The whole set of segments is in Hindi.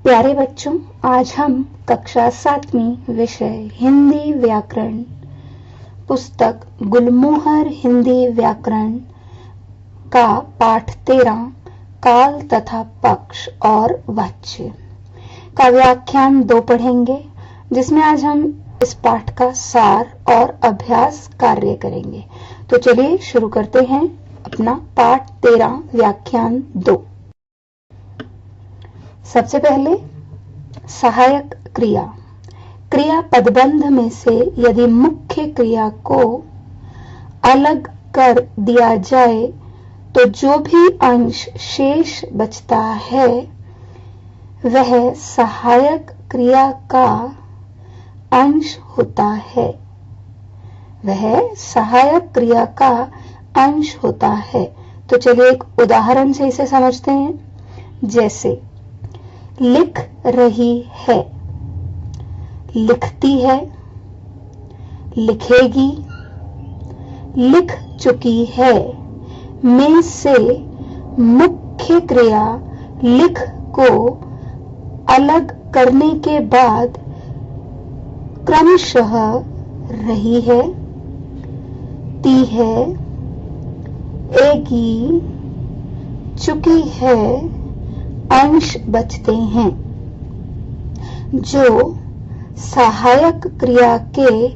प्यारे बच्चों, आज हम कक्षा 7वीं विषय हिंदी व्याकरण पुस्तक गुलमोहर हिंदी व्याकरण का पाठ 13 काल तथा पक्ष और वाच्य का व्याख्यान 2 पढ़ेंगे, जिसमें आज हम इस पाठ का सार और अभ्यास कार्य करेंगे। तो चलिए शुरू करते हैं अपना पाठ 13 व्याख्यान 2। सबसे पहले सहायक क्रिया। क्रिया पदबंध में से यदि मुख्य क्रिया को अलग कर दिया जाए तो जो भी अंश शेष बचता है वह सहायक क्रिया का अंश होता है। वह सहायक क्रिया का अंश होता है। तो चलिए एक उदाहरण से इसे समझते हैं। जैसे लिख रही है, लिखती है, लिखेगी, लिख चुकी है में से मुख्य क्रिया लिख को अलग करने के बाद क्रमशः रही है, ती है, एगी, चुकी है अंश बचते हैं, जो सहायक क्रिया के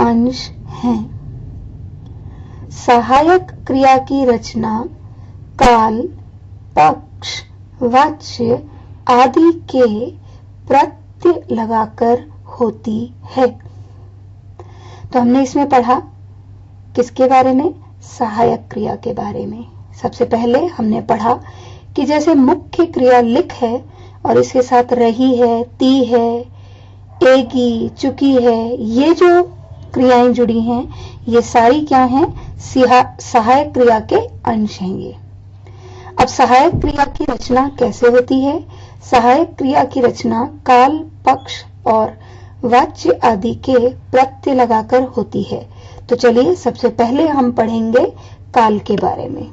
अंश हैं। सहायक क्रिया की रचना काल, पक्ष, वाच्य आदि के प्रत्यय लगाकर होती है। तो हमने इसमें पढ़ा किसके बारे में? सहायक क्रिया के बारे में। सबसे पहले हमने पढ़ा कि जैसे मुख्य क्रिया लिख है और इसके साथ रही है, ती है, एगी, चुकी है, ये जो क्रियाएं जुड़ी हैं ये सारी क्या हैं? सहायक क्रिया के अंश हैं ये। अब सहायक क्रिया की रचना कैसे होती है? सहायक क्रिया की रचना काल, पक्ष और वाच्य आदि के प्रत्यय लगाकर होती है। तो चलिए सबसे पहले हम पढ़ेंगे काल के बारे में।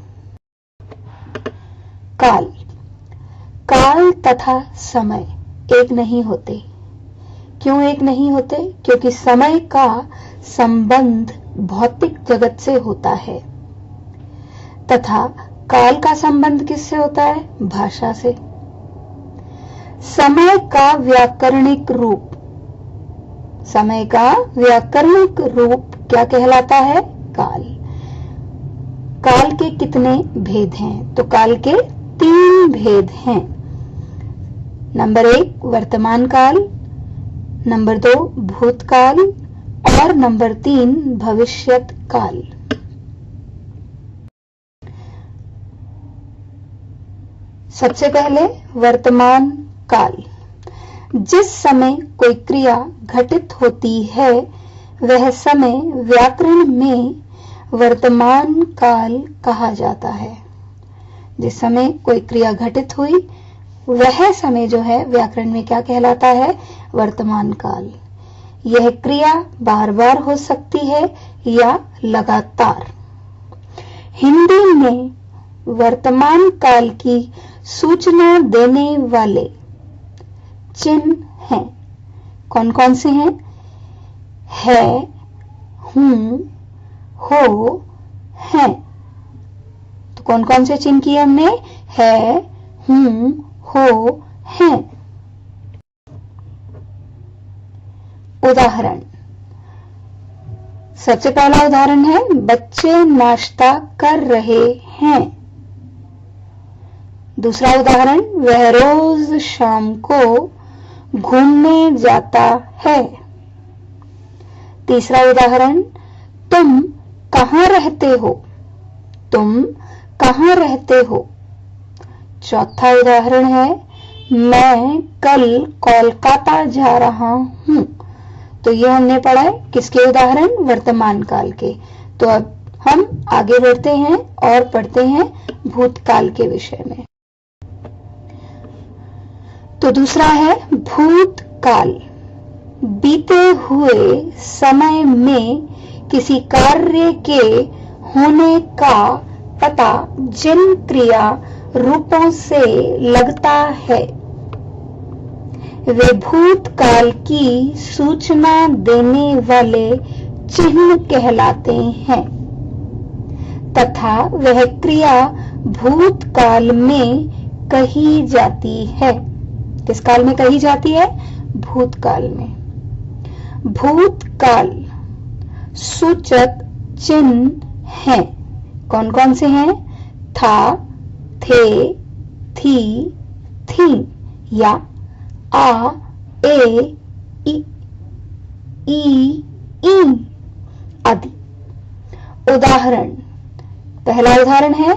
काल। काल तथा समय एक नहीं होते। क्यों एक नहीं होते? क्योंकि समय का संबंध भौतिक जगत से होता है तथा काल का संबंध किससे होता है? भाषा से। समय का व्याकरणिक रूप, समय का व्याकरणिक रूप क्या कहलाता है? काल। काल के कितने भेद हैं? तो काल के 3 भेद हैं। नंबर 1 वर्तमान काल, नंबर 2 भूतकाल और नंबर 3 भविष्यत काल। सबसे पहले वर्तमान काल। जिस समय कोई क्रिया घटित होती है वह समय व्याकरण में वर्तमान काल कहा जाता है। जिस समय कोई क्रिया घटित हुई वह समय जो है व्याकरण में क्या कहलाता है? वर्तमान काल। यह क्रिया बार बार हो सकती है या लगातार। हिंदी में वर्तमान काल की सूचना देने वाले चिन्ह हैं। कौन कौन से हैं? है, हूं, हो, हैं। तो कौन कौन से चिन्ह किए हमने? है, हूं, हो, हैं। उदाहरण। सबसे पहला उदाहरण है बच्चे नाश्ता कर रहे हैं। दूसरा उदाहरण वह रोज शाम को घूमने जाता है। तीसरा उदाहरण तुम कहाँ रहते हो? तुम कहाँ रहते हो? चौथा उदाहरण है मैं कल कोलकाता जा रहा हूं। तो ये हमने पढ़ा है किसके उदाहरण? वर्तमान काल के। तो अब हम आगे बढ़ते हैं और पढ़ते हैं भूतकाल के विषय में। तो दूसरा है भूतकाल। बीते हुए समय में किसी कार्य के होने का पता जिन क्रिया रूपों से लगता है वे भूतकाल की सूचना देने वाले चिन्ह कहलाते हैं तथा वह क्रिया भूतकाल में कही जाती है। किस काल में कही जाती है? भूतकाल में। भूतकाल सूचक चिन्ह हैं। कौन कौन से हैं? था, थे, थी, थी या आ, ए, ई आदि। उदाहरण, पहला उदाहरण है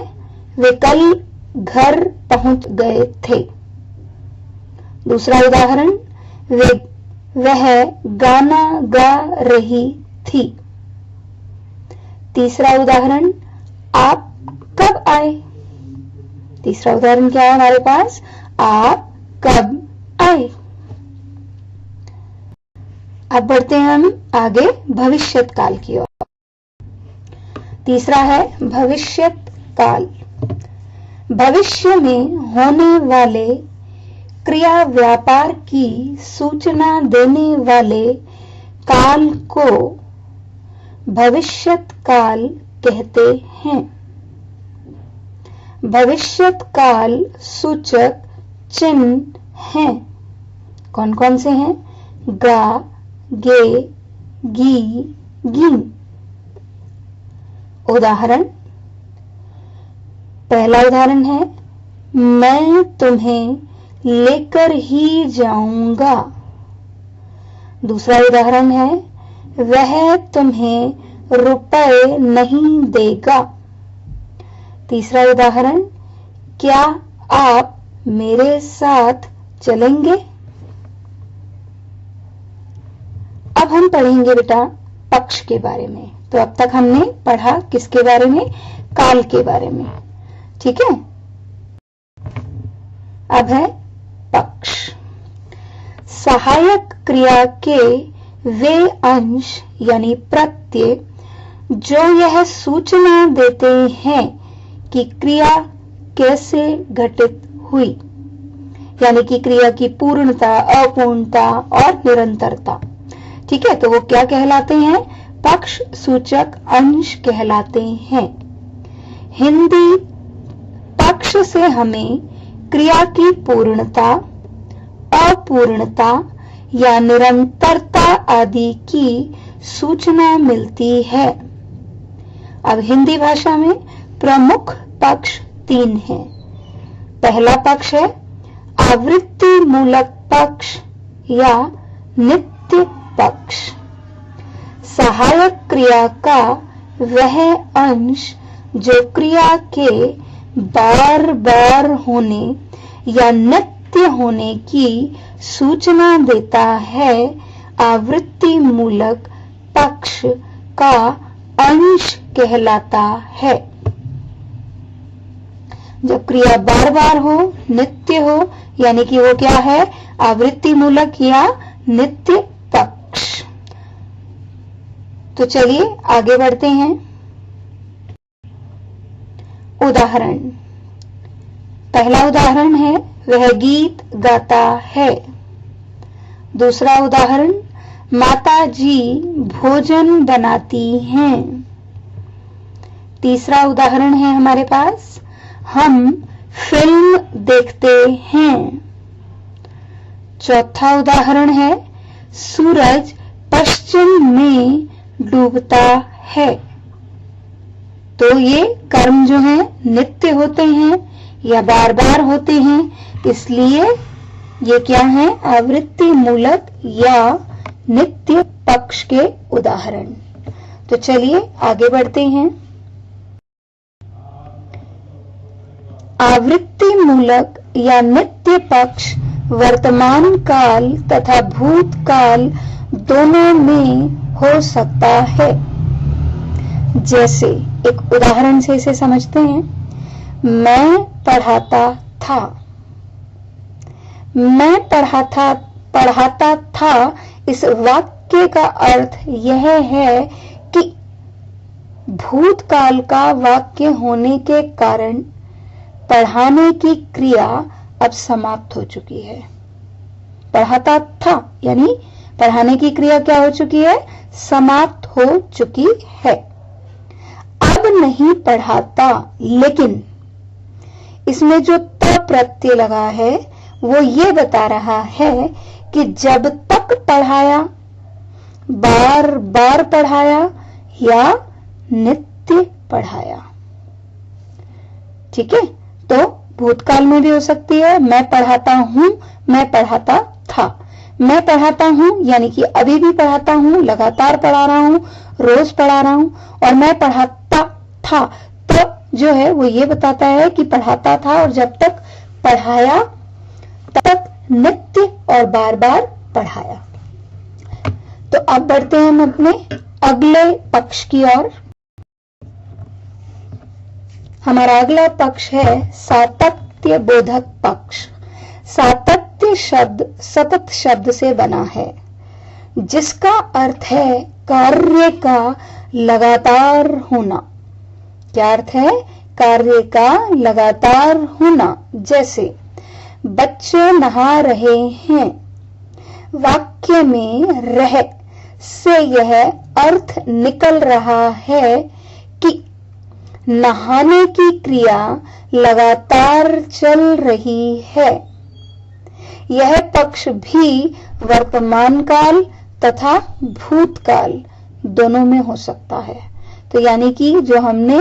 वे कल घर पहुंच गए थे। दूसरा उदाहरण, वह गाना गा रही थी। तीसरा उदाहरण, आप कब आए? तीसरा उदाहरण क्या है हमारे पास? आप कब आए? अब बढ़ते हैं हम आगे भविष्यत काल की ओर। तीसरा है भविष्यत काल। भविष्य में होने वाले क्रिया व्यापार की सूचना देने वाले काल को भविष्यत काल कहते हैं। भविष्यत काल सूचक चिन्ह हैं। कौन कौन से हैं? गा, गे, गी, गी। उदाहरण, पहला उदाहरण है मैं तुम्हें लेकर ही जाऊंगा। दूसरा उदाहरण है वह तुम्हें रुपए नहीं देगा। तीसरा उदाहरण, क्या आप मेरे साथ चलेंगे? अब हम पढ़ेंगे बेटा पक्ष के बारे में। तो अब तक हमने पढ़ा किसके बारे में? काल के बारे में। ठीक है, अब है पक्ष। सहायक क्रिया के वे अंश यानी प्रत्यय जो यह सूचना देते हैं कि क्रिया कैसे घटित हुई, यानी कि क्रिया की पूर्णता, अपूर्णता और निरंतरता। ठीक है, तो वो क्या कहलाते हैं? पक्ष सूचक अंश कहलाते हैं। हिंदी पक्ष से हमें क्रिया की पूर्णता, अपूर्णता या निरंतरता आदि की सूचना मिलती है। अब हिंदी भाषा में प्रमुख पक्ष 3 हैं। पहला पक्ष है आवृत्ति मूलक पक्ष या नित्य पक्ष। सहायक क्रिया का वह अंश जो क्रिया के बार बार होने या नित्य होने की सूचना देता है, आवृत्ति मूलक पक्ष का अंश कहलाता है। जब क्रिया बार बार हो, नित्य हो, यानी कि वो क्या है? आवृत्ति मूलक या नित्य पक्ष। तो चलिए आगे बढ़ते हैं। उदाहरण, पहला उदाहरण है वह गीत गाता है। दूसरा उदाहरण, माता जी भोजन बनाती हैं। तीसरा उदाहरण है हमारे पास हम फिल्म देखते हैं। चौथा उदाहरण है सूरज पश्चिम में डूबता है। तो ये कर्म जो हैं नित्य होते हैं या बार बार होते हैं, इसलिए ये क्या है? आवृत्ति मूलक या नित्य पक्ष के उदाहरण। तो चलिए आगे बढ़ते हैं। आवृत्ति मूलक या नित्य पक्ष वर्तमान काल तथा भूतकाल दोनों में हो सकता है। जैसे एक उदाहरण से इसे समझते हैं। मैं पढ़ाता था। मैं पढ़ाता था इस वाक्य का अर्थ यह है कि भूतकाल का वाक्य होने के कारण पढ़ाने की क्रिया अब समाप्त हो चुकी है। पढ़ाता था, यानी पढ़ाने की क्रिया क्या हो चुकी है, समाप्त हो चुकी है। अब नहीं पढ़ाता, लेकिन इसमें जो त प्रत्यय लगा है वो ये बता रहा है कि जब तक पढ़ाया, बार बार पढ़ाया या नित्य पढ़ाया। ठीक है, तो भूतकाल में भी हो सकती है, मैं पढ़ाता हूं, मैं पढ़ाता था। मैं पढ़ाता हूं यानी कि अभी भी पढ़ाता हूं, लगातार पढ़ा रहा हूं, रोज पढ़ा रहा हूं। और मैं पढ़ाता था, तो जो है वो ये बताता है कि पढ़ाता था और जब तक पढ़ाया तब तक नित्य और बार बार पढ़ाया। तो अब बढ़ते हैं हम अपने अगले पक्ष की ओर। हमारा अगला पक्ष है सातत्य बोधक पक्ष। सातत्य शब्द सतत शब्द से बना है, जिसका अर्थ है कार्य का लगातार होना। क्या अर्थ है, कार्य का लगातार होना। जैसे बच्चे नहा रहे हैं, वाक्य में रह से यह अर्थ निकल रहा है कि नहाने की क्रिया लगातार चल रही है। यह पक्ष भी वर्तमान काल तथा भूतकाल दोनों में हो सकता है। तो यानी कि जो हमने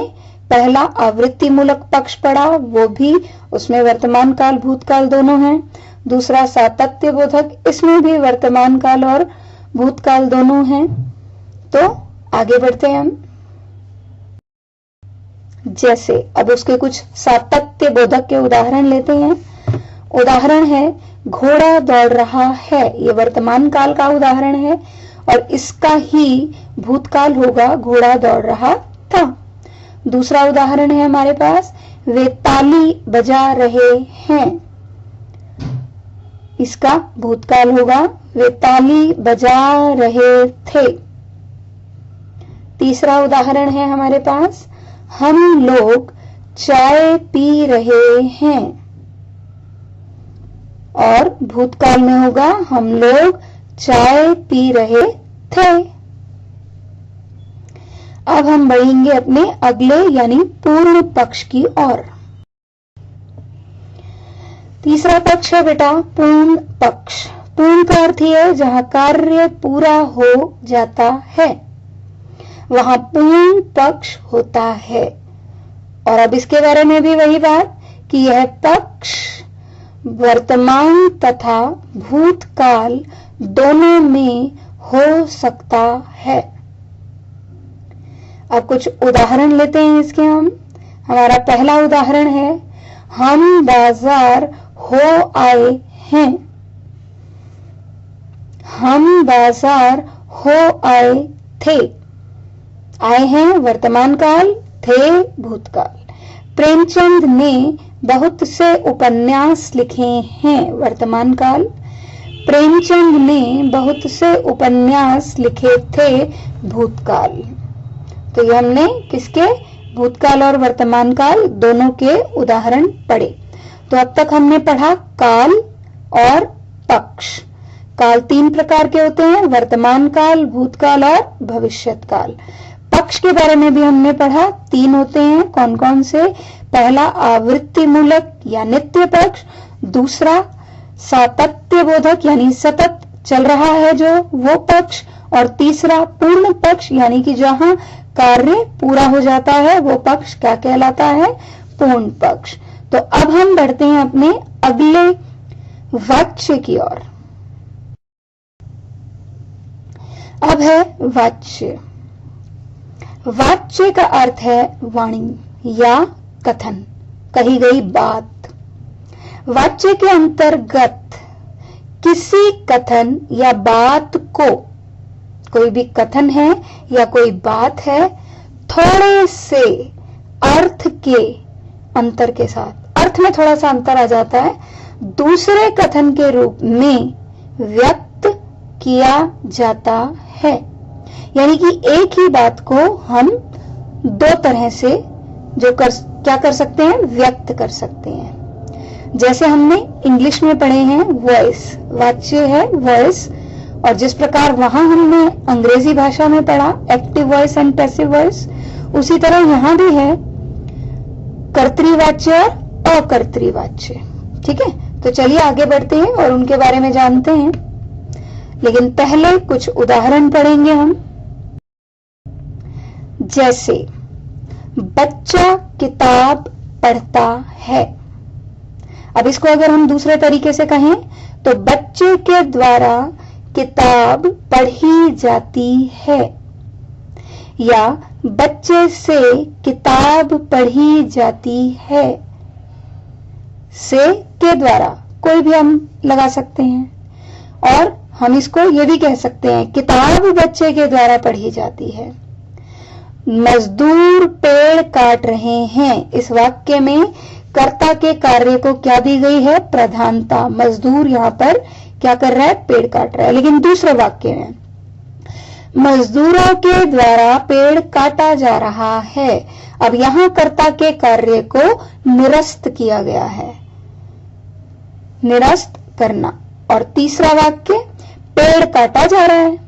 पहला आवृत्ति मूलक पक्ष पढ़ा वो भी, उसमें वर्तमान काल भूतकाल दोनों हैं। दूसरा सातत्य बोधक, इसमें भी वर्तमान काल और भूतकाल दोनों हैं। तो आगे बढ़ते हैं हम। जैसे अब उसके कुछ सातत्य बोधक के उदाहरण लेते हैं। उदाहरण है घोड़ा दौड़ रहा है, ये वर्तमान काल का उदाहरण है और इसका ही भूतकाल होगा घोड़ा दौड़ रहा था। दूसरा उदाहरण है हमारे पास वे ताली बजा रहे हैं, इसका भूतकाल होगा वे ताली बजा रहे थे। तीसरा उदाहरण है हमारे पास हम लोग चाय पी रहे हैं और भूतकाल में होगा हम लोग चाय पी रहे थे। अब हम बढ़ेंगे अपने अगले यानी पूर्ण पक्ष की ओर। तीसरा पक्ष है बेटा पूर्ण पक्ष। पूर्ण का अर्थ है जहां कार्य पूरा हो जाता है वहां पूर्ण पक्ष होता है। और अब इसके बारे में भी वही बात कि यह पक्ष वर्तमान तथा भूतकाल दोनों में हो सकता है। अब कुछ उदाहरण लेते हैं इसके हम। हमारा पहला उदाहरण है हम बाजार हो आए हैं। हम बाजार हो आए थे। आए हैं वर्तमान काल, थे भूतकाल। प्रेमचंद ने बहुत से उपन्यास लिखे हैं, वर्तमान काल। प्रेमचंद ने बहुत से उपन्यास लिखे थे, भूतकाल। तो ये हमने किसके, भूतकाल और वर्तमान काल दोनों के उदाहरण पढ़े। तो अब तक हमने पढ़ा काल और पक्ष। काल 3 प्रकार के होते हैं, वर्तमान काल, भूतकाल और भविष्यत काल। पक्ष के बारे में भी हमने पढ़ा, 3 होते हैं। कौन कौन से? पहला आवृत्ति मूलक या नित्य पक्ष, दूसरा सातत्य बोधक यानी सतत चल रहा है जो वो पक्ष, और तीसरा पूर्ण पक्ष यानी कि जहां कार्य पूरा हो जाता है वो पक्ष क्या कहलाता है? पूर्ण पक्ष। तो अब हम बढ़ते हैं अपने अगले वाच्य की ओर। अब है वाच्य। वाच्य का अर्थ है वाणी या कथन, कही गई बात। वाच्य के अंतर्गत किसी कथन या बात को, कोई भी कथन है या कोई बात है, थोड़े से अर्थ के अंतर के साथ, अर्थ में थोड़ा सा अंतर आ जाता है, दूसरे कथन के रूप में व्यक्त किया जाता है। यानी कि एक ही बात को हम 2 तरह से क्या कर सकते हैं? व्यक्त कर सकते हैं। जैसे हमने इंग्लिश में पढ़े हैं वॉइस, वाच्य है वॉइस, और जिस प्रकार वहां हमने अंग्रेजी भाषा में पढ़ा active voice and passive voice, उसी तरह यहां भी है कर्तृवाच्य और अकर्तृवाच्य। ठीक है, तो चलिए आगे बढ़ते हैं और उनके बारे में जानते हैं, लेकिन पहले कुछ उदाहरण पढ़ेंगे हम। जैसे बच्चा किताब पढ़ता है। अब इसको अगर हम दूसरे तरीके से कहें तो बच्चे के द्वारा किताब पढ़ी जाती है, या बच्चे से किताब पढ़ी जाती है। से के द्वारा कोई भी हम लगा सकते हैं, और हम इसको ये भी कह सकते हैं किताब बच्चे के द्वारा पढ़ी जाती है। मजदूर पेड़ काट रहे हैं। इस वाक्य में कर्ता के कार्य को क्या दी गई है? प्रधानता। मजदूर यहां पर क्या कर रहा है? पेड़ काट रहा है। लेकिन दूसरे वाक्य में मजदूरों के द्वारा पेड़ काटा जा रहा है। अब यहां कर्ता के कार्य को निरस्त किया गया है, निरस्त करना। और तीसरा वाक्य पेड़ काटा जा रहा है।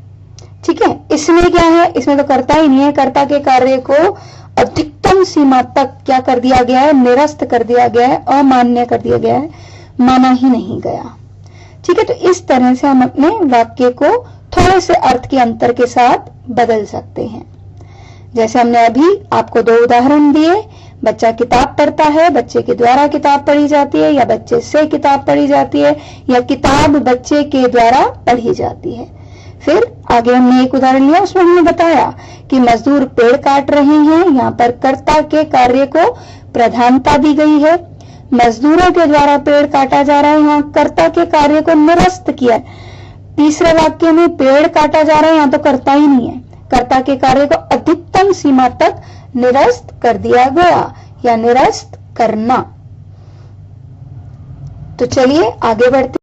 ठीक है, इसमें क्या है? इसमें तो कर्ता ही नहीं है, कर्ता के कार्य को अधिकतम सीमा तक क्या कर दिया गया है? निरस्त कर दिया गया है, अमान्य कर दिया गया है, माना ही नहीं गया। ठीक है, तो इस तरह से हम अपने वाक्य को थोड़े से अर्थ के अंतर के साथ बदल सकते हैं। जैसे हमने अभी आपको दो उदाहरण दिए, बच्चा किताब पढ़ता है, बच्चे के द्वारा किताब पढ़ी जाती है, या बच्चे से किताब पढ़ी जाती है, या किताब बच्चे के द्वारा पढ़ी जाती है। फिर आगे हमने एक उदाहरण लिया, उसमें हमने बताया कि मजदूर पेड़ काट रहे हैं। यहाँ पर कर्ता के कार्य को प्रधानता दी गई है। मजदूरों के द्वारा पेड़ काटा जा रहा है, यहाँ कर्ता के कार्य को निरस्त किया। तीसरे वाक्य में पेड़ काटा जा रहा है, यहाँ तो कर्ता ही नहीं है, कर्ता के कार्य को अधिकतम सीमा तक निरस्त कर दिया गया, या निरस्त करना। तो चलिए आगे बढ़ते।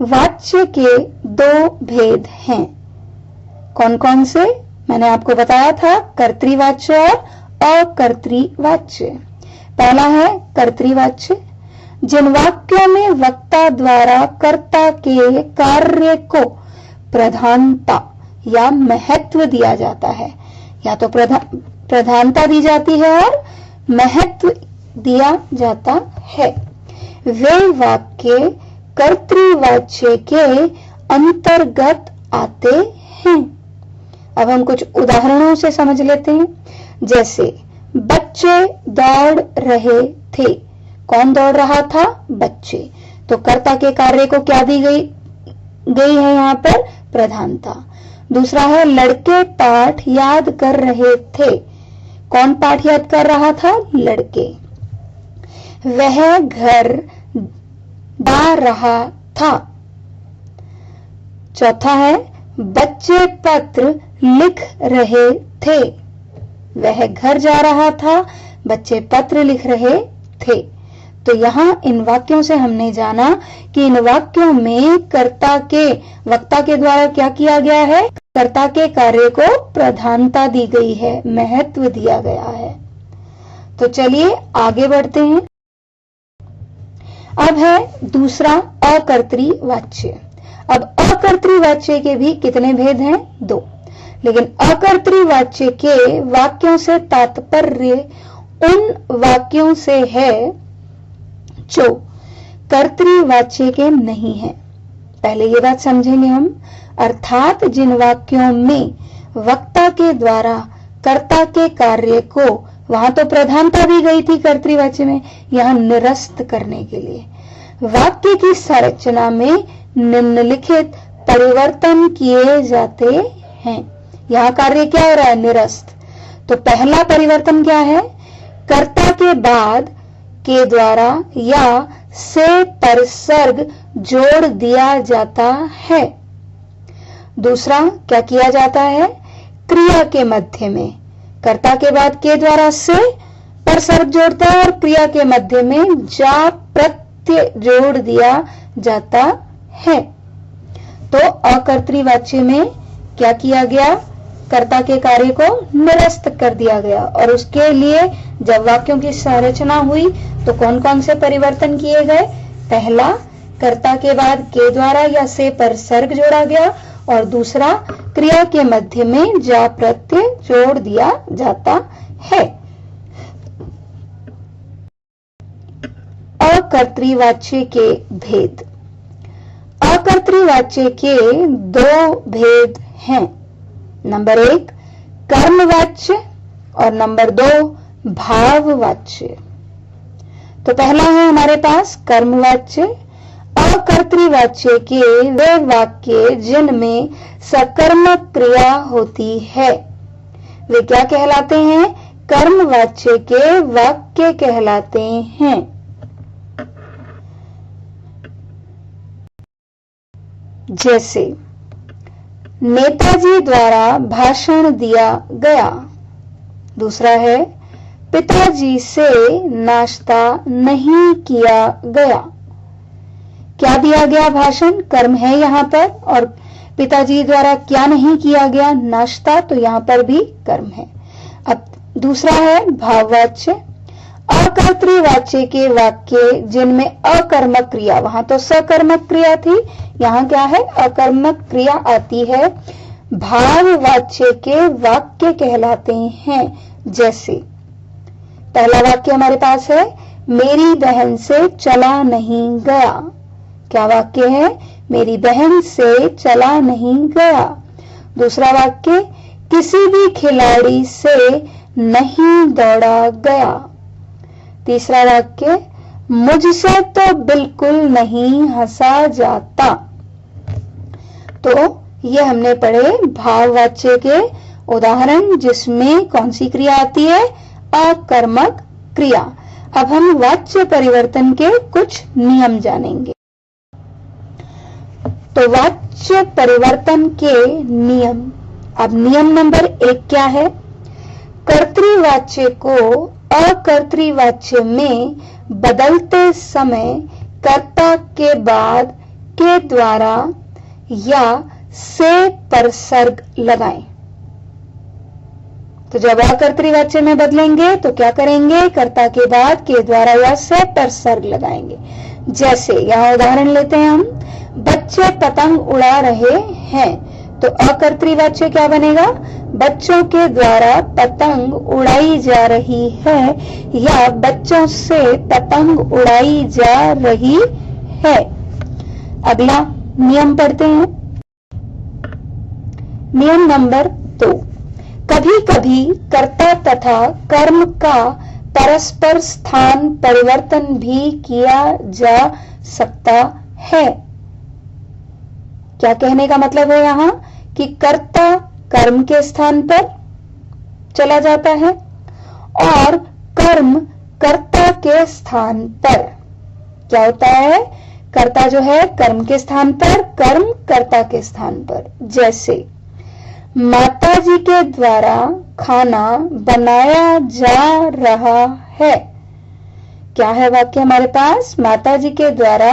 वाच्य के दो भेद हैं। कौन कौन से? मैंने आपको बताया था, कर्तृवाच्य और अकर्तृवाच्य। पहला है कर्तृवाच्य, जिन वाक्यों में वक्ता द्वारा कर्ता के कार्य को प्रधानता या महत्व दिया जाता है, या तो प्रधानता दी जाती है और महत्व दिया जाता है, वे वाक्य कर्तृवाच्य के अंतर्गत आते हैं। अब हम कुछ उदाहरणों से समझ लेते हैं। जैसे बच्चे दौड़ रहे थे। कौन दौड़ रहा था? बच्चे। तो कर्ता के कार्य को क्या दी गई है यहाँ पर? प्रधानता। दूसरा है लड़के पाठ याद कर रहे थे। कौन पाठ याद कर रहा था? लड़के। वह घर ढा रहा था। चौथा है बच्चे पत्र लिख रहे थे। वह घर जा रहा था, बच्चे पत्र लिख रहे थे। तो यहां इन वाक्यों से हमने जाना कि इन वाक्यों में कर्ता के, वक्ता के द्वारा क्या किया गया है? कर्ता के कार्य को प्रधानता दी गई है, महत्व दिया गया है। तो चलिए आगे बढ़ते हैं। अब है दूसरा अकर्तृवाच्य। अब अकर्तृवाच्य के भी कितने भेद हैं? दो। लेकिन अकर्तृवाच्य के वाक्यों से तात्पर्य उन वाक्यों से है जो कर्तृवाच्य के नहीं है। पहले ये बात समझेंगे हम। अर्थात जिन वाक्यों में वक्ता के द्वारा कर्ता के कार्य को, वहां तो प्रधानता दी गई थी कर्तृवाच्य में, यहां निरस्त करने के लिए वाक्य की संरचना में निम्नलिखित परिवर्तन किए जाते हैं। यहां कार्य क्या हो रहा है? निरस्त। तो पहला परिवर्तन क्या है? कर्ता के बाद के द्वारा या से पर सर्ग जोड़ दिया जाता है। दूसरा क्या किया जाता है? क्रिया के मध्य में कर्ता के बाद के द्वारा से पर सर्ग जोड़ता है और क्रिया के मध्य में जा प्रत्यय जोड़ दिया जाता है। तो अकर्तृवाच्य में क्या किया गया? कर्ता के कार्य को निरस्त कर दिया गया। और उसके लिए जब वाक्यों की संरचना हुई तो कौन कौन से परिवर्तन किए गए? पहला, कर्ता के बाद के द्वारा या से पर सर्ग जोड़ा गया, और दूसरा, क्रिया के मध्य में जा प्रत्यय जोड़ दिया जाता है। अकर्तृवाच्य के भेद। अकर्तृवाच्य के दो भेद हैं। नंबर 1 कर्मवाच्य और नंबर 2 भाववाच्य। तो पहला है हमारे पास कर्मवाच्य। अकर्तृवाच्य के वे वाक्य जिनमें सकर्मक क्रिया होती है वे क्या कहलाते हैं? कर्मवाच्य के वाक्य कहलाते हैं। जैसे नेताजी द्वारा भाषण दिया गया। दूसरा है पिताजी से नाश्ता नहीं किया गया। क्या दिया गया भाषण? कर्म है यहां पर, और पिताजी द्वारा क्या नहीं किया गया? नाश्ता, तो यहां पर भी कर्म है। अब दूसरा है भाववाच्य। अकर्तृवाच्य के वाक्य जिनमें अकर्मक क्रिया, वहां तो सकर्मक क्रिया थी, यहां क्या है? अकर्मक क्रिया आती है। भाववाच्य के वाक्य कहलाते हैं। जैसे पहला वाक्य हमारे पास है, मेरी बहन से चला नहीं गया। क्या वाक्य है? मेरी बहन से चला नहीं गया। दूसरा वाक्य, किसी भी खिलाड़ी से नहीं दौड़ा गया। तीसरा वाक्य, मुझसे तो बिल्कुल नहीं हंसा जाता। तो ये हमने पढ़े भाववाच्य के उदाहरण जिसमें कौन सी क्रिया आती है? अकर्मक क्रिया। अब हम वाच्य परिवर्तन के कुछ नियम जानेंगे। तो वाच्य परिवर्तन के नियम। अब नियम नंबर 1 क्या है? कर्तृवाच्य को अकर्तृवाच्य में बदलते समय कर्ता के बाद के द्वारा या से पर सर्ग लगाएं। तो जब अकर्तृवाच्य में बदलेंगे तो क्या करेंगे? कर्ता के बाद के द्वारा या से पर सर्ग लगाएंगे। जैसे यहां उदाहरण लेते हैं हम, बच्चे पतंग उड़ा रहे हैं। तो अकर्तृवाच्य क्या बनेगा? बच्चों के द्वारा पतंग उड़ाई जा रही है या बच्चों से पतंग उड़ाई जा रही है। अगला नियम पढ़ते हैं। नियम नंबर 2, कभी कभी कर्ता तथा कर्म का परस्पर स्थान परिवर्तन भी किया जा सकता है। क्या कहने का मतलब है यहां? कि कर्ता कर्म के स्थान पर चला जाता है और कर्म कर्ता के स्थान पर। क्या होता है? कर्ता जो है कर्म के स्थान पर, कर्म कर्ता के स्थान पर। जैसे माताजी के द्वारा खाना बनाया जा रहा है। क्या है वाक्य हमारे पास? माताजी के द्वारा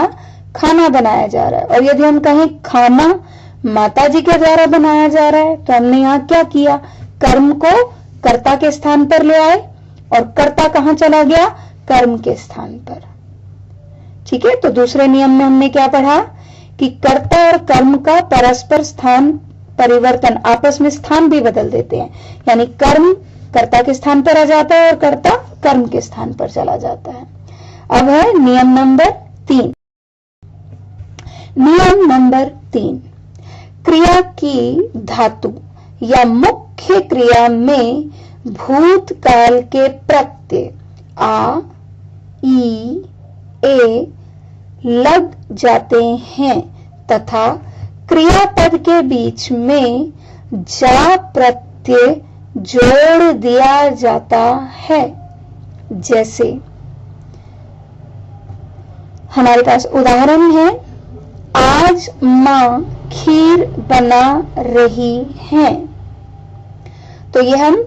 खाना बनाया जा रहा है। और यदि हम कहें खाना माताजी के द्वारा बनाया जा रहा है, तो हमने यहां क्या किया? कर्म को कर्ता के स्थान पर ले आए और कर्ता कहां चला गया? कर्म के स्थान पर। ठीक है, तो दूसरे नियम में हमने क्या पढ़ा? कि कर्ता और कर्म का परस्पर स्थान परिवर्तन, आपस में स्थान भी बदल देते हैं। यानी कर्म कर्ता के स्थान पर आ जाता है और कर्ता कर्म के स्थान पर चला जाता है। अब है नियम नंबर 3। नियम नंबर 3, क्रिया की धातु या मुख्य क्रिया में भूतकाल के प्रत्यय आ, ई, ए लग जाते हैं तथा क्रियापद के बीच में जा प्रत्यय जोड़ दिया जाता है। जैसे हमारे पास उदाहरण है, आज मां खीर बना रही हैं। तो ये हम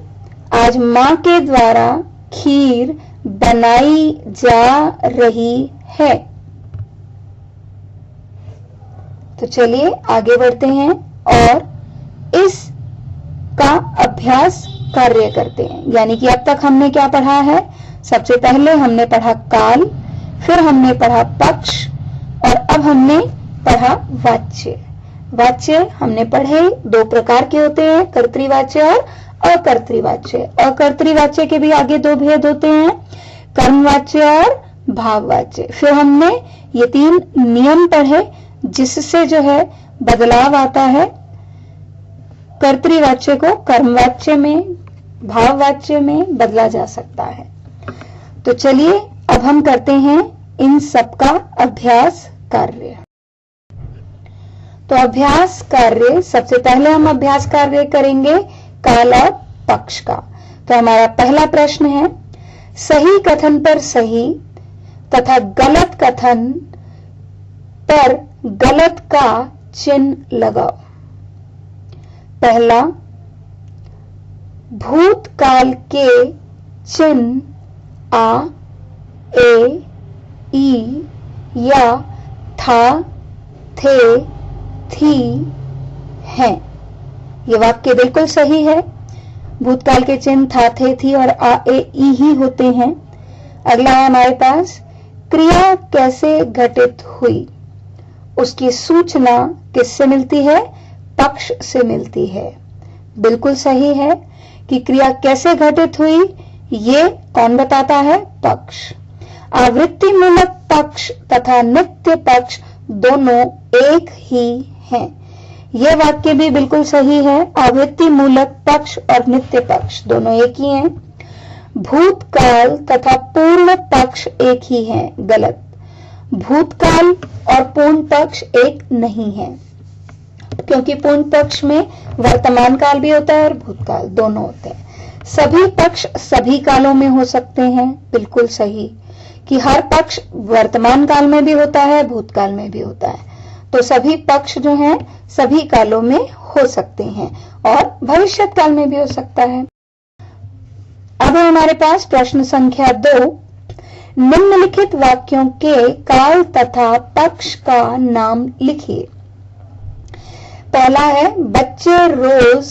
आज मां के द्वारा खीर बनाई जा रही है। तो चलिए आगे बढ़ते हैं और इसका का अभ्यास कार्य करते हैं। यानी कि अब तक हमने क्या पढ़ा है? सबसे पहले हमने पढ़ा काल, फिर हमने पढ़ा पक्ष, और अब हमने पढ़ा वाच्य। वाच्य हमने पढ़े 2 प्रकार के होते हैं, कर्तृवाच्य और अकर्तृवाच्य। अकर्तृवाच्य के भी आगे 2 भेद होते हैं, कर्मवाच्य और भाववाच्य। फिर हमने ये 3 नियम पढ़े जिससे जो है बदलाव आता है, कर्तृवाच्य को कर्मवाच्य में, भाववाच्य में बदला जा सकता है। तो चलिए अब हम करते हैं इन सब का अभ्यास कार्य। तो अभ्यास कार्य, सबसे पहले हम अभ्यास कार्य करेंगे काल और पक्ष का। तो हमारा पहला प्रश्न है, सही कथन पर सही तथा गलत कथन पर गलत का चिन्ह लगाओ। पहला, भूतकाल के चिन्ह आ, ए, ई या था, थे, थी हैं। ये वाक्य बिल्कुल सही है। भूतकाल के चिन्ह था, थे, थी और आ, ए, ई ही होते हैं। अगला है हमारे पास, क्रिया कैसे घटित हुई, उसकी सूचना किससे मिलती है? पक्ष से मिलती है। बिल्कुल सही है कि क्रिया कैसे घटित हुई ये कौन बताता है? पक्ष। आवृत्ति मूलक पक्ष तथा नित्य पक्ष दोनों एक ही हैं। यह वाक्य भी बिल्कुल सही है। आवृत्ति मूलक पक्ष और नित्य पक्ष दोनों एक ही हैं। भूतकाल तथा पूर्ण पक्ष एक ही है। गलत। भूतकाल और पूर्ण पक्ष एक नहीं है, क्योंकि पूर्ण पक्ष में वर्तमान काल भी होता है और भूतकाल दोनों होते हैं। सभी पक्ष सभी कालों में हो सकते हैं। बिल्कुल सही कि हर पक्ष वर्तमान काल में भी होता है, भूतकाल में भी होता है। तो सभी पक्ष जो हैं सभी कालों में हो सकते हैं और भविष्य काल में भी हो सकता है। अब है हमारे पास प्रश्न संख्या 2। निम्नलिखित वाक्यों के काल तथा पक्ष का नाम लिखिए। पहला है, बच्चे रोज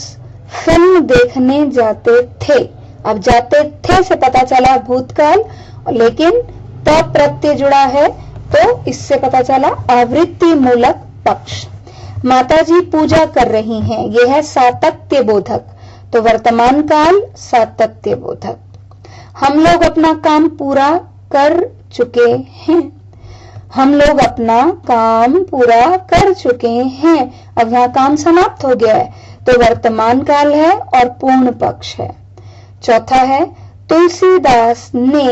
फिल्म देखने जाते थे। अब जाते थे से पता चला भूतकाल, लेकिन तो प्रत्यय जुड़ा है तो इससे पता चला आवृत्ति मूलक पक्ष। माताजी पूजा कर रही हैं, यह है सातत्य बोधक, तो वर्तमान काल सातत्य बोधक। हम लोग अपना काम पूरा कर चुके हैं। हम लोग अपना काम पूरा कर चुके हैं। अब यहाँ काम समाप्त हो गया है तो वर्तमान काल है और पूर्ण पक्ष है। चौथा है, तुलसीदास ने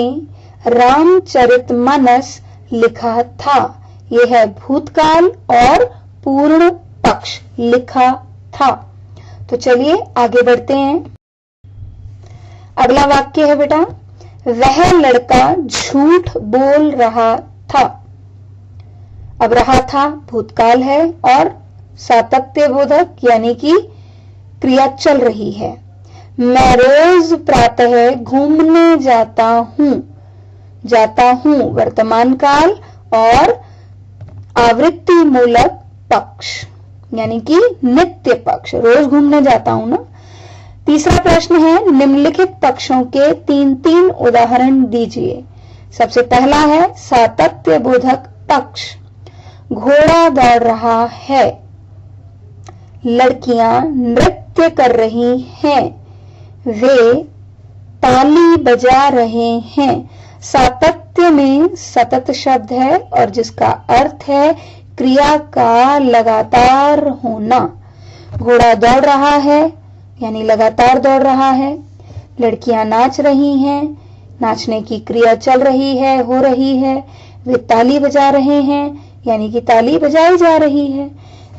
रामचरितमानस लिखा था। यह है भूतकाल और पूर्ण पक्ष, लिखा था। तो चलिए आगे बढ़ते हैं। अगला वाक्य है बेटा, वह लड़का झूठ बोल रहा था। अब रहा था भूतकाल है और सातत्य बोधक यानी कि क्रिया चल रही है। मैं रोज प्रातः घूमने जाता हूं वर्तमान काल और आवृत्ति मूलक पक्ष यानी कि नित्य पक्ष, रोज घूमने जाता हूं ना। तीसरा प्रश्न है, निम्नलिखित पक्षों के 3 उदाहरण दीजिए। सबसे पहला है सातत्य बोधक पक्ष, घोड़ा दौड़ रहा है, लड़कियां नृत्य कर रही हैं, वे ताली बजा रहे हैं। सातत्य में सतत शब्द है और जिसका अर्थ है क्रिया का लगातार होना। घोड़ा दौड़ रहा है यानी लगातार दौड़ रहा है। लड़कियां नाच रही हैं, नाचने की क्रिया चल रही है, हो रही है। वे ताली बजा रहे हैं यानी कि ताली बजाई जा रही है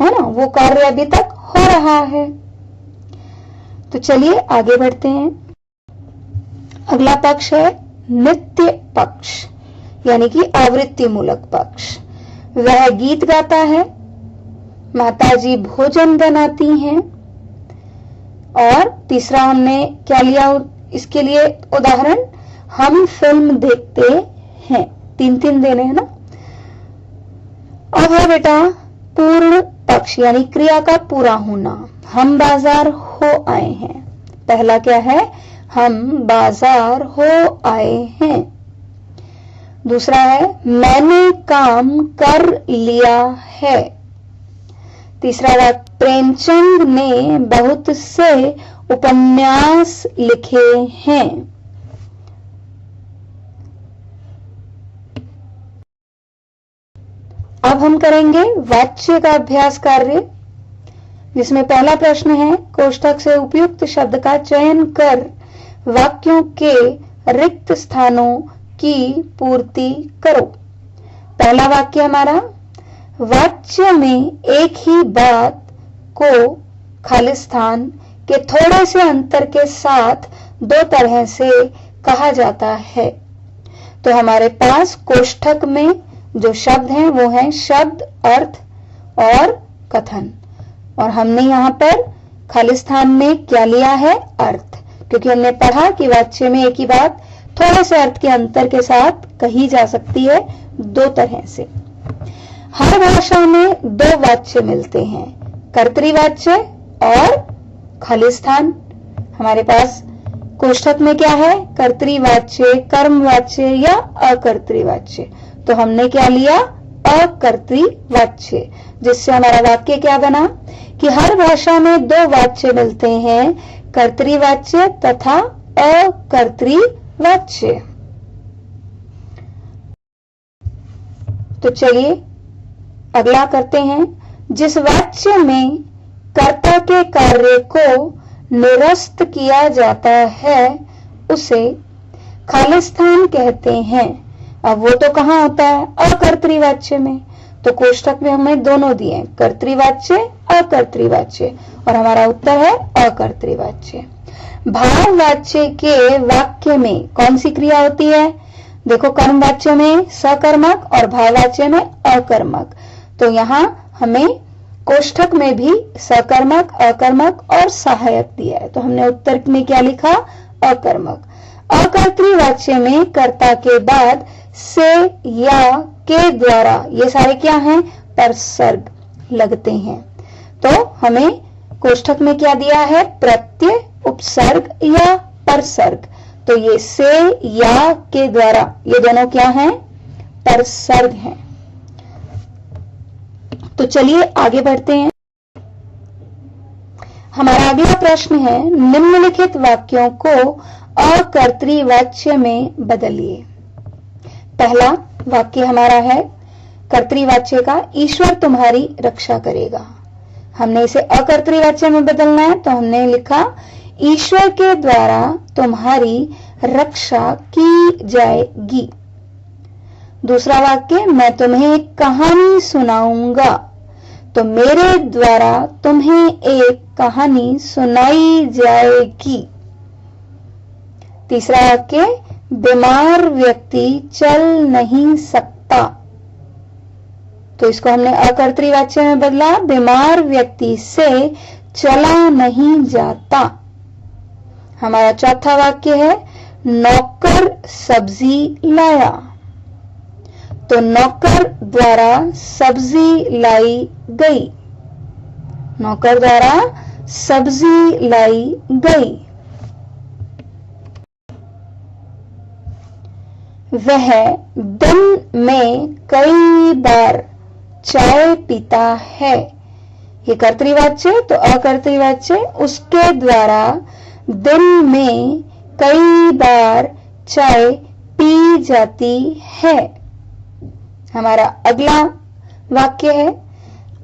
ना, वो कार्य अभी तक हो रहा है। तो चलिए आगे बढ़ते हैं। अगला पक्ष है नित्य पक्ष यानी कि आवृत्ति मूलक पक्ष। वह गीत गाता है, माताजी भोजन बनाती हैं। और तीसरा हमने क्या लिया इसके लिए उदाहरण, हम फिल्म देखते हैं। 3 देने हैं ना। अब है बेटा पूर्ण पक्ष यानी क्रिया का पूरा होना। हम बाजार हो आए हैं। पहला क्या है? हम बाजार हो आए हैं। दूसरा है मैंने काम कर लिया है। तीसरा वाक्य प्रेमचंद ने बहुत से उपन्यास लिखे हैं। अब हम करेंगे वाच्य का अभ्यास कार्य, जिसमें पहला प्रश्न है कोष्ठक से उपयुक्त शब्द का चयन कर वाक्यों के रिक्त स्थानों की पूर्ति करो। पहला वाक्य हमारा, वाच्य में एक ही बात को खालिस्तान के थोड़े से अंतर के साथ दो तरह से कहा जाता है। तो हमारे पास कोष्ठक में जो शब्द हैं वो हैं शब्द, अर्थ और कथन, और हमने यहाँ पर खालिस्तान में क्या लिया है? अर्थ, क्योंकि हमने पढ़ा कि वाच्य में एक ही बात थोड़े से अर्थ के अंतर के साथ कही जा सकती है दो तरह से। हर भाषा में दो वाच्य मिलते हैं, कर्तृवाच्य और खालिस्तान। हमारे पास कोष्ठक में क्या है? कर्तृवाच्य, कर्मवाच्य या अकर्तृवाच्य। तो हमने क्या लिया? अकर्तृवाच्य, जिससे हमारा वाक्य क्या बना कि हर भाषा में दो वाच्य मिलते हैं, कर्तृवाच्य तथा अकर्तृवाच्य। तो चलिए अगला करते हैं। जिस वाच्य में कर्ता के कार्य को निरस्त किया जाता है उसे खालिस्तान कहते हैं। अब वो तो कहाँ होता है? अकर्तृवाच्य में। तो कोष्ठक में हमें दोनों दिए, कर्तृवाच्य, अकर्तृवाच्य, और हमारा उत्तर है अकर्तृवाच्य। भाववाच्य के वाक्य में कौन सी क्रिया होती है? देखो, कर्मवाच्य में सकर्मक और भाववाच्य में अकर्मक। तो यहाँ हमें कोष्ठक में भी सकर्मक, अकर्मक और सहायक दिया है, तो हमने उत्तर में क्या लिखा? अकर्मक। अकर्तृवाच्य में कर्ता के बाद से या के द्वारा, ये सारे क्या हैं? परसर्ग लगते हैं। तो हमें कोष्ठक में क्या दिया है? प्रत्यय, उपसर्ग या परसर्ग। तो ये से या के द्वारा, ये दोनों क्या हैं? परसर्ग हैं। तो चलिए आगे बढ़ते हैं। हमारा अगला प्रश्न है निम्नलिखित वाक्यों को अकर्तृवाच्य में बदलिए। पहला वाक्य हमारा है कर्तृवाच्य का, ईश्वर तुम्हारी रक्षा करेगा। हमने इसे अकर्तृवाच्य में बदलना है, तो हमने लिखा ईश्वर के द्वारा तुम्हारी रक्षा की जाएगी। दूसरा वाक्य, मैं तुम्हें एक कहानी सुनाऊंगा। तो मेरे द्वारा तुम्हें एक कहानी सुनाई जाएगी। तीसरा वाक्य, बीमार व्यक्ति चल नहीं सकता। तो इसको हमने अकर्तृवाच्य में बदला, बीमार व्यक्ति से चला नहीं जाता। हमारा चौथा वाक्य है नौकर सब्जी लाया। तो नौकर द्वारा सब्जी लाई गई। नौकर द्वारा सब्जी लाई गई। वह दिन में कई बार चाय पीता है। ये कर्तृवाच्य, तो अकर्तृवाच्य उसके द्वारा दिन में कई बार चाय पी जाती है। हमारा अगला वाक्य है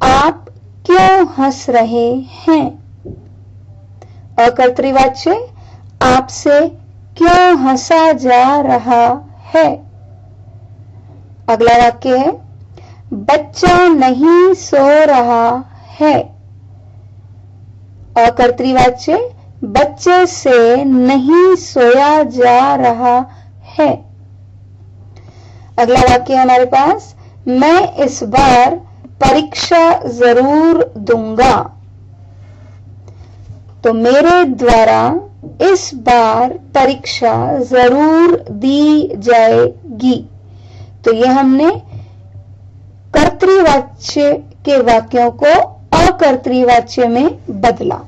आप क्यों हंस रहे हैं। अकर्तृवाच्य, आपसे क्यों हंसा जा रहा है। अगला वाक्य है बच्चा नहीं सो रहा है। अकर्तृवाच्य, बच्चे से नहीं सोया जा रहा है। अगला वाक्य हमारे पास मैं इस बार परीक्षा जरूर दूंगा। तो मेरे द्वारा इस बार परीक्षा जरूर दी जाएगी। तो ये हमने कर्तृवाच्य के वाक्यों को अकर्तृवाच्य में बदला।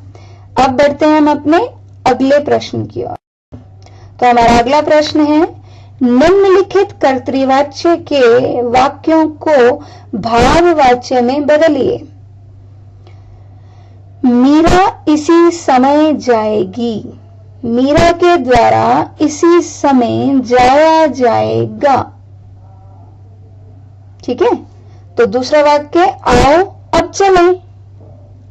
अब बढ़ते हैं हम अपने अगले प्रश्न की ओर। तो हमारा अगला प्रश्न है, निम्नलिखित कर्तृवाच्य के वाक्यों को भाववाच्य में बदलिए। मीरा इसी समय जाएगी, मीरा के द्वारा इसी समय जाया जाएगा। ठीक है, तो दूसरा वाक्य, आओ अब चलें,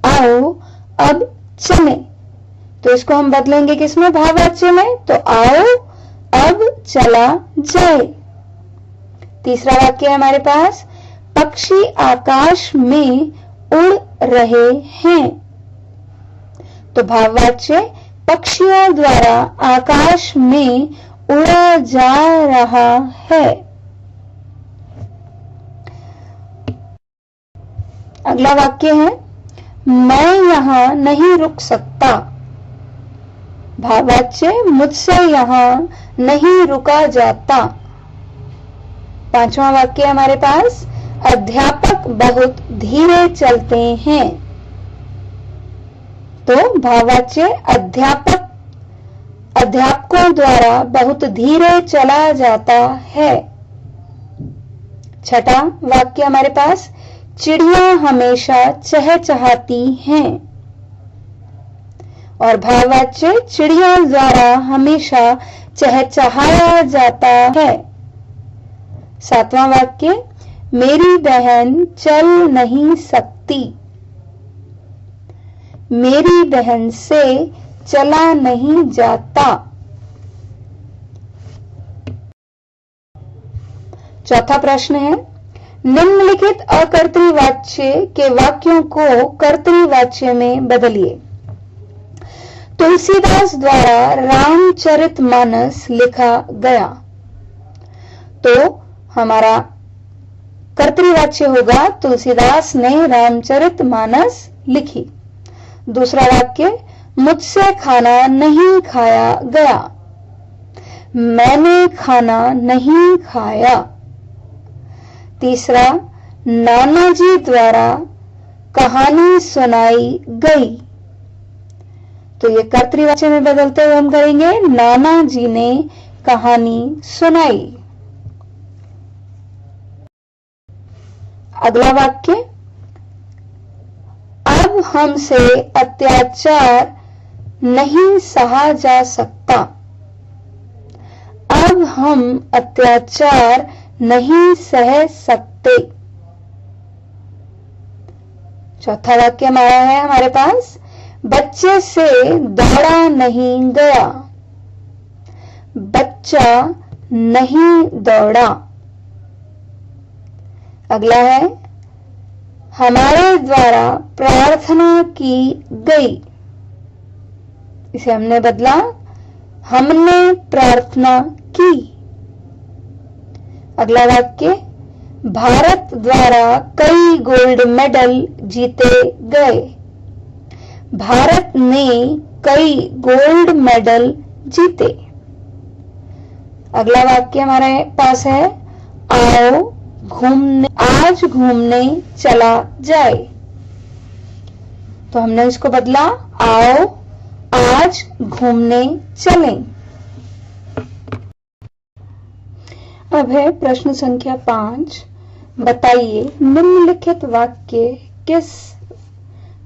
आओ अब चलें, तो इसको हम बदलेंगे किसमें, भाववाच्य में, तो आओ अब चला जाए। तीसरा वाक्य है हमारे पास, पक्षी आकाश में उड़ रहे हैं, तो भाववाच्य, पक्षियों द्वारा आकाश में उड़ा जा रहा है। अगला वाक्य है, मैं यहां नहीं रुक सकता, भाववाच्य, मुझसे यहां नहीं रुका जाता। पांचवा वाक्य हमारे पास, अध्यापक बहुत धीरे चलते हैं, तो भाववाच्य, अध्यापकों द्वारा बहुत धीरे चला जाता है। छठा वाक्य हमारे पास, चिड़िया हमेशा चहचहाती हैं, और भाववाच्य, चिड़िया द्वारा हमेशा चहचहाया जाता है। सातवां वाक्य, मेरी बहन चल नहीं सकती, मेरी बहन से चला नहीं जाता। चौथा प्रश्न है, निम्नलिखित अकर्तृवाच्य के वाक्यों को कर्तृवाच्य में बदलिए। तुलसीदास द्वारा रामचरितमानस लिखा गया, तो हमारा कर्तृवाच्य होगा, तुलसीदास ने रामचरितमानस लिखी। दूसरा वाक्य, मुझसे खाना नहीं खाया गया, मैंने खाना नहीं खाया। तीसरा, नानाजी द्वारा कहानी सुनाई गई, तो ये कर्तृवाच्य में बदलते हुए हम करेंगे, नानाजी ने कहानी सुनाई। अगला वाक्य, अब हमसे अत्याचार नहीं सहा जा सकता, अब हम अत्याचार नहीं सह सकते। चौथा वाक्य हमारा है हमारे पास, बच्चे से दौड़ा नहीं गया, बच्चा नहीं दौड़ा। अगला है, हमारे द्वारा प्रार्थना की गई, इसे हमने बदला, हमने प्रार्थना की। अगला वाक्य, भारत द्वारा कई गोल्ड मेडल जीते गए, भारत ने कई गोल्ड मेडल जीते। अगला वाक्य हमारे पास है, आओ घूमने, आज घूमने चला जाए, तो हमने इसको बदला, आओ आज घूमने चलें। अब है प्रश्न संख्या 5, बताइए निम्नलिखित वाक्य किस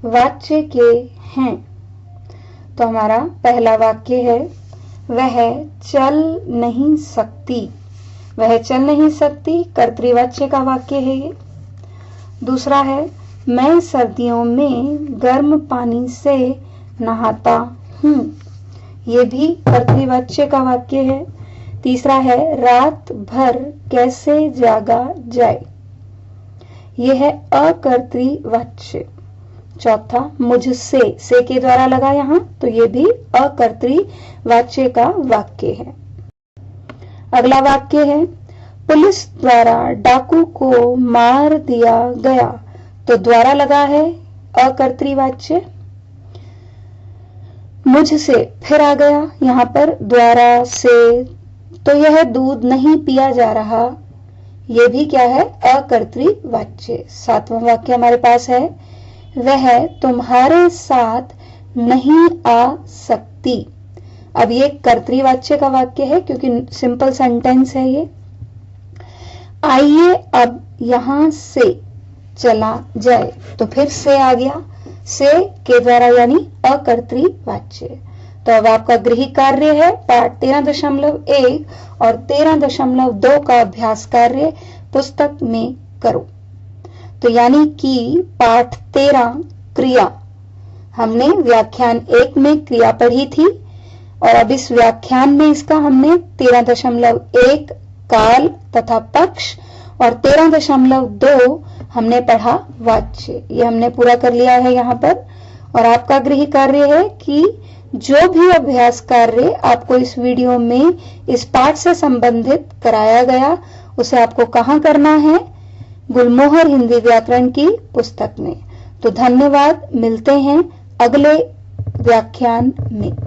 वाच्य के हैं। तो हमारा पहला वाक्य है, वह चल नहीं सकती, वह चल नहीं सकती कर्तृवाच्य का वाक्य है ये। दूसरा है, मैं सर्दियों में गर्म पानी से नहाता हूं, ये भी कर्तृवाच्य का वाक्य है। तीसरा है, रात भर कैसे जागा जाए, यह है अकर्तृवाच्य। चौथा, मुझसे, से के द्वारा लगा यहां, तो ये भी अकर्तृवाच्य का वाक्य है। अगला वाक्य है, पुलिस द्वारा डाकू को मार दिया गया, तो द्वारा लगा है अकर्तृवाच्य। मुझसे फिर आ गया यहां पर द्वारा से, तो यह दूध नहीं पिया जा रहा, यह भी क्या है, अकर्तृवाच्य। सातवां वाक्य हमारे पास है, वह तुम्हारे साथ नहीं आ सकती। अब ये कर्तृवाच्य का वाक्य है क्योंकि सिंपल सेंटेंस है ये। आइए अब यहां से चला जाए, तो फिर से आ गया, से के द्वारा यानी अकर्तृवाच्य। तो अब आपका गृह कार्य है पाठ 13.1 और 13.2 का अभ्यास कार्य पुस्तक में करो। तो यानी कि पाठ 13 क्रिया, हमने व्याख्यान 1 में क्रिया पढ़ी थी और अब इस व्याख्यान में इसका हमने 13.1 काल तथा पक्ष और 13.2 हमने पढ़ा वाच्य। ये हमने पूरा कर लिया है यहाँ पर। और आपका गृह कार्य है कि जो भी अभ्यास कार्य आपको इस वीडियो में इस पाठ से संबंधित कराया गया उसे आपको कहाँ करना है? गुलमोहर हिंदी व्याकरण की पुस्तक में। तो धन्यवाद, मिलते हैं अगले व्याख्यान में।